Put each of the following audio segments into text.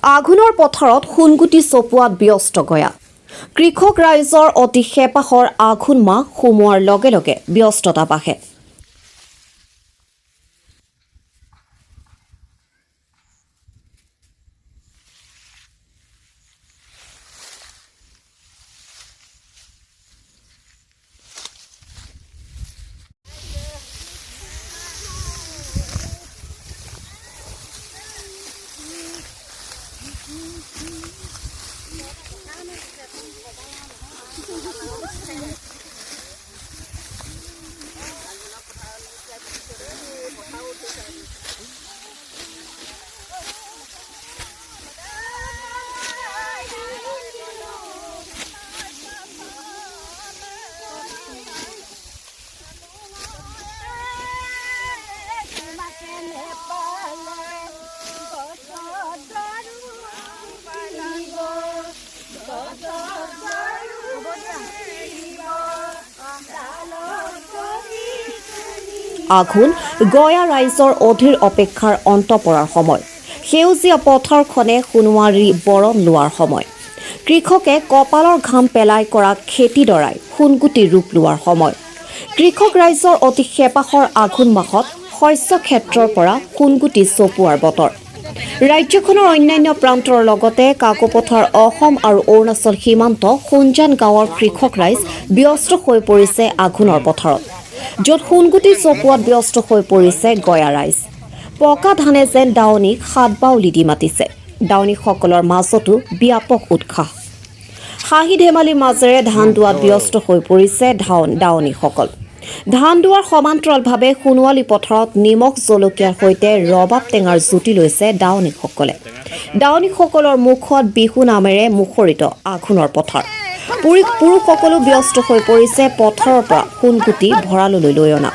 আঘোণৰ পথাৰত সোণগুটি চপোৱাত ব্যস্ত গয়া। কৃষক ৰাইজৰ অতি হেঁপাহৰ আঘোণ মাহ সোমোৱাৰ লগে লগে ব্যস্ততা বাঢ়ে। আঘোণ গয়া ৰাইজৰ অধীৰ অপেক্ষাৰ অন্ত পৰাৰ সময়। সেউজীয়া পথাৰখনে সোণোৱাৰী বৰণ লোৱাৰ সময়। কৃষকে কপালৰ ঘাম পেলাই কৰা খেতিডৰাই সোণগুটি ৰূপ লোৱাৰ সময়। কৃষক ৰাইজৰ অতি হেঁপাহৰ আঘোণ মাহত শস্য ক্ষেত্ৰৰ পৰা সোণগুটি চপোৱাৰ বতৰ। ৰাজ্যখনৰ অন্যান্য প্ৰান্তৰ লগতে কাকোপথাৰ অসম আৰু অৰুণাচল সীমান্ত সোণজান গাঁৱৰ কৃষক ৰাইজ ব্যস্ত হৈ পৰিছে আঘোণৰ পথাৰত, য'ত সোণগুটি চপোৱাত ব্যস্ত হৈ পৰিছে গয়া ৰাইজ। পকা ধানে যেন দাৱনীক সাত বাউলি দি মাতিছে। দাৱনীসকলৰ মাজতো ব্যাপক উৎসাহ। হাঁহি ধেমালিৰ মাজেৰে ধান দোৱাত ব্যস্ত হৈ পৰিছে দাৱনীসকল। ধান দোৱাৰ সমান্তৰালভাৱে সোণোৱালী পথাৰত নিমখ জলকীয়াৰ সৈতে ৰবাব টেঙাৰ জুতি লৈছে দাৱনীসকলে। দাৱনীসকলৰ মুখত বিহু নামেৰে মুখৰিত আঘোণৰ পথাৰ। পুৰুষসকলো ব্যস্ত হৈ পৰিছে পথাৰৰ পৰা সোণগুটি ভঁৰাললৈ লৈ অনা।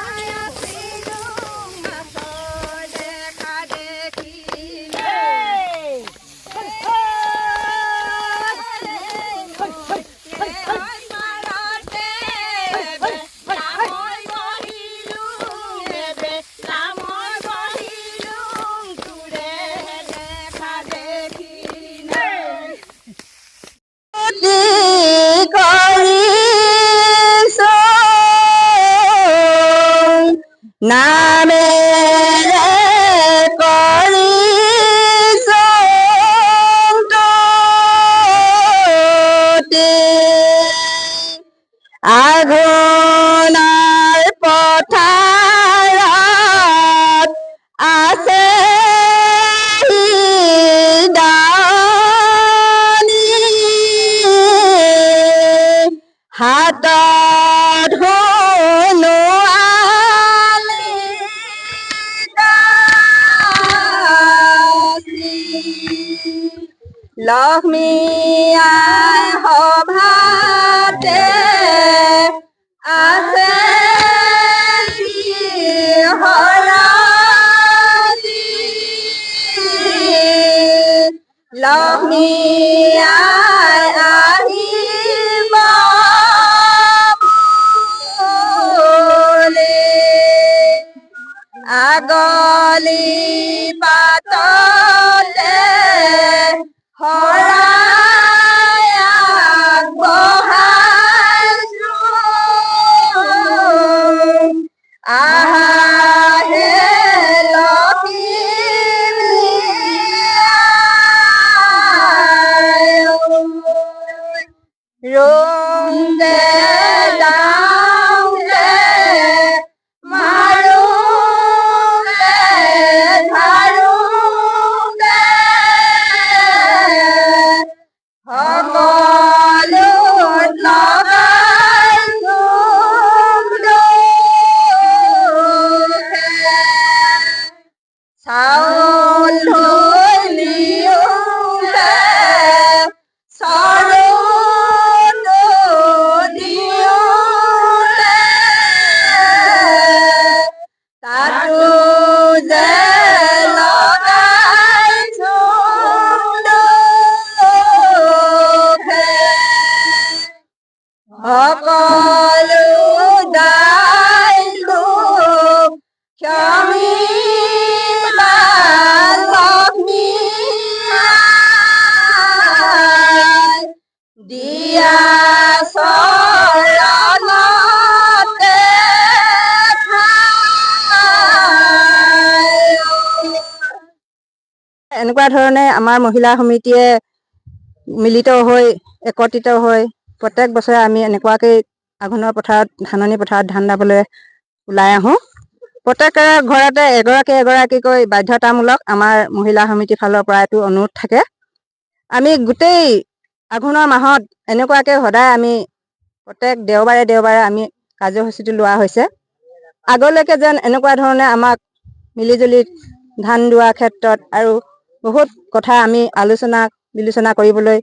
আঘোণৰ পথাৰত আছে দাৱনী, হাতত সোণোৱালী দাৱনী। লক্ষ্মী আই সভাতে আছে হৰণী, লক্ষ্মী আই আহিব বোলে, আগলি পাততে শৰাই আগবঢ়াইছোঁ, আহাহে লক্ষ্মী আই, ৰুওঁতে যাওঁতে মাৰোঁতে দিয়া চৰণতে এনেকুৱা ধৰণে আমাৰ মহিলা সমিতিয়ে মিলিত হৈ একত্ৰিত হৈ প্ৰত্যেক বছৰে আমি এনেকুৱাকৈ আঘোণৰ পথাৰত ধাননি পথাৰত ধান দাবলৈ ওলাই আহোঁ। প্ৰত্যেক ঘৰতে এগৰাকী এগৰাকীকৈ বাধ্যতামূলক আমাৰ মহিলা সমিতিৰ ফালৰ পৰা এইটো অনুৰোধ থাকে। আমি গোটেই আঘোণৰ মাহত এনেকুৱাকৈ সদায় আমি প্ৰত্যেক দেওবাৰে দেওবাৰে আমি কাৰ্যসূচীটো লোৱা হৈছে। আগলৈকে যেন এনেকুৱা ধৰণে আমাক মিলিজুলি ধান দোৱাৰ ক্ষেত্ৰত আৰু বহুত কথা আমি আলোচনা বিলোচনা কৰিবলৈ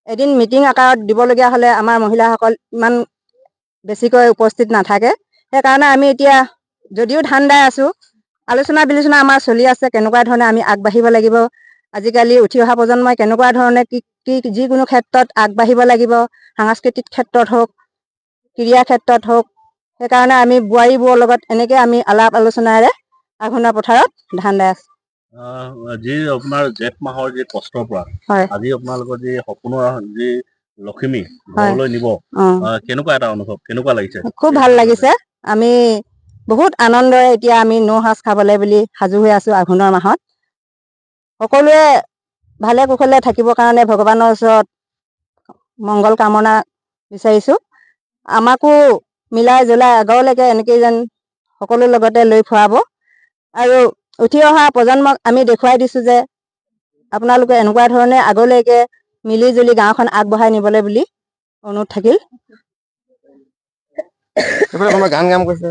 এদিন মিটিং আকাৰত দিবলগীয়া হ'লে আমাৰ মহিলাসকল ইমান বেছিকৈ উপস্থিত নাথাকে। সেইকাৰণে আমি এতিয়া যদিও ধান দাই আছোঁ, আলোচনা বিলোচনা আমাৰ চলি আছে কেনেকুৱা ধৰণে আমি আগবাঢ়িব লাগিব। আজিকালি উঠি অহা প্ৰজন্মই কেনেকুৱা ধৰণে কি যিকোনো ক্ষেত্ৰত আগবাঢ়িব লাগিব, সাংস্কৃতিক ক্ষেত্ৰত হওক, ক্ৰীড়া ক্ষেত্ৰত হওক। সেইকাৰণে আমি বোৱাৰীবোৰৰ লগত এনেকৈ আমি আলাপ আলোচনাৰে আঘোণৰ পথাৰত ধান দাই আছোঁ। যি আপোনাৰ জেঠ মাহৰ যি কষ্টৰ পৰা আজি আপোনালোকৰ যি সপোনৰ যি লখিমী ঘৰলৈ নিব, কেনেকুৱা এটা অনুভৱ, কেনেকুৱা লাগিছে? খুব ভাল লাগিছে। আমি বহুত আনন্দৰে এতিয়া আমি ন সাজ খাবলৈ বুলি সাজু হৈ আছোঁ। আঘোণৰ মাহত সকলোৱে ভালে কুশলে থাকিবৰ কাৰণে ভগৱানৰ ওচৰত মংগল কামনা বিচাৰিছোঁ। আমাকো মিলাই জলাই আগলৈকে এনেকেই যেন সকলো লগতে লৈ ফুৰাব আৰু উঠি অহা প্ৰজন্মক আমি দেখুৱাই দিছোঁ যে আপোনালোকে এনেকুৱা ধৰণে আগলৈকে মিলি জুলি গাঁওখন আগবঢ়াই নিবলৈ বুলি অনুৰোধ থাকিল। গান গাম কৈছে।